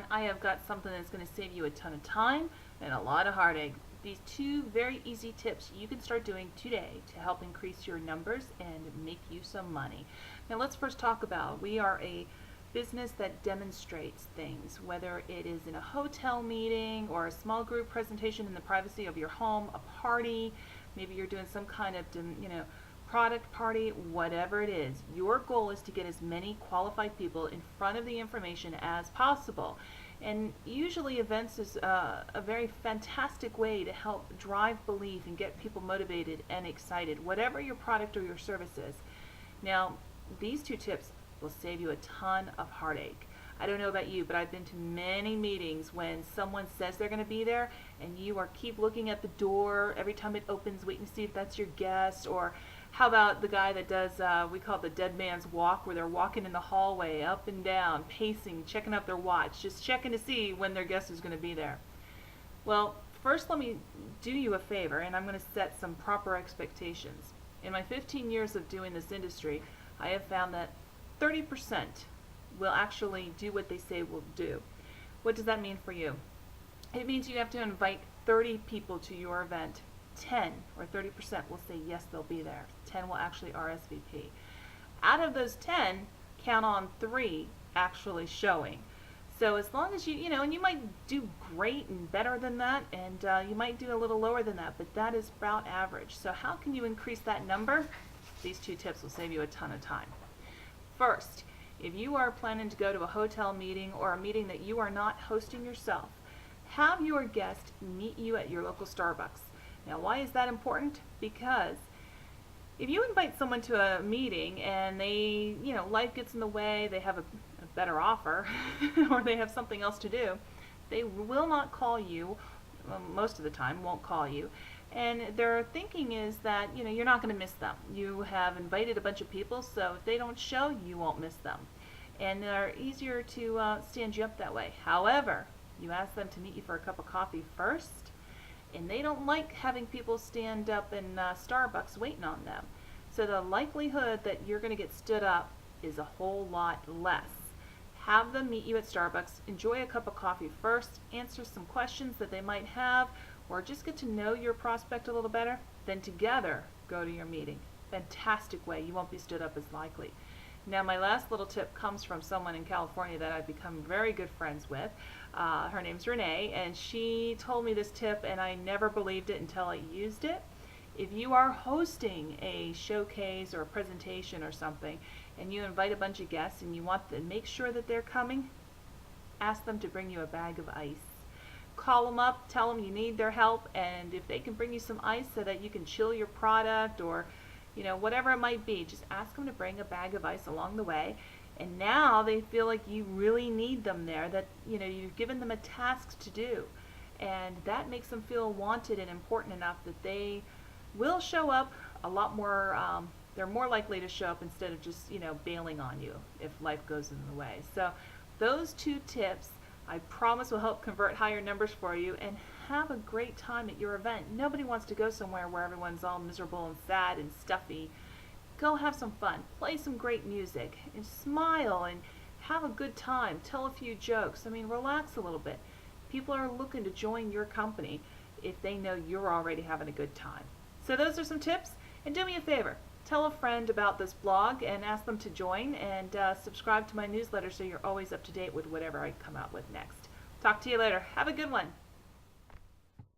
I have got something that's going to save you a ton of time and a lot of heartache. These two very easy tips you can start doing today to help increase your numbers and make you some money. Now let's first talk about, we are a business that demonstrates things, whether it is in a hotel meeting or a small group presentation in the privacy of your home, a party, maybe you're doing some kind of, product party, whatever it is. Your goal is to get as many qualified people in front of the information as possible. And usually events is a very fantastic way to help drive belief and get people motivated and excited, whatever your product or your service is. Now, these two tips will save you a ton of heartache. I don't know about you, but I've been to many meetings when someone says they're going to be there and you keep looking at the door every time it opens, waiting to see if that's your guest. Or how about the guy that does, we call it the dead man's walk, where they're walking in the hallway up and down, pacing, checking out their watch, just checking to see when their guest is going to be there. Well, first let me do you a favor, and I'm going to set some proper expectations. In my 15 years of doing this industry, I have found that 30% will actually do what they say will do. What does that mean for you? It means you have to invite 30 people to your event. 10 or 30% will say yes, they'll be there. 10 will actually RSVP. Out of those 10, count on 3 actually showing. So as long as and you might do great and better than that, and you might do a little lower than that, but that is about average. So how can you increase that number? These two tips will save you a ton of time. First, if you are planning to go to a hotel meeting or a meeting that you are not hosting yourself, have your guest meet you at your local Starbucks. Now, why is that important? Because if you invite someone to a meeting and they, life gets in the way, they have a better offer, or they have something else to do, they will not call you, most of the time won't call you, and their thinking is that, you're not going to miss them. You have invited a bunch of people, so if they don't show, you won't miss them. And they're easier to stand you up that way. However, you ask them to meet you for a cup of coffee first, and they don't like having people stand up in Starbucks waiting on them. So the likelihood that you're going to get stood up is a whole lot less. Have them meet you at Starbucks, enjoy a cup of coffee first, answer some questions that they might have, or just get to know your prospect a little better, then together go to your meeting. Fantastic way. You won't be stood up as likely. Now, my last little tip comes from someone in California that I've become very good friends with. Her name's Renee, and she told me this tip, and I never believed it until I used it. If you are hosting a showcase or a presentation or something, and you invite a bunch of guests and you want to make sure that they're coming, ask them to bring you a bag of ice. Call them up, tell them you need their help, and if they can bring you some ice so that you can chill your product or whatever it might be, just ask them to bring a bag of ice along the way. And now they feel like you really need them there, that you've given them a task to do, and that makes them feel wanted and important enough that they will show up a lot more. They're more likely to show up instead of just bailing on you if life goes in the way. So those two tips, I promise, will help convert higher numbers for you, and have a great time at your event. Nobody wants to go somewhere where everyone's all miserable and sad and stuffy. Go have some fun, play some great music, and smile and have a good time. Tell a few jokes. Relax a little bit. People are looking to join your company if they know you're already having a good time. So those are some tips, and do me a favor. Tell a friend about this blog and ask them to join, and subscribe to my newsletter so you're always up to date with whatever I come out with next. Talk to you later. Have a good one.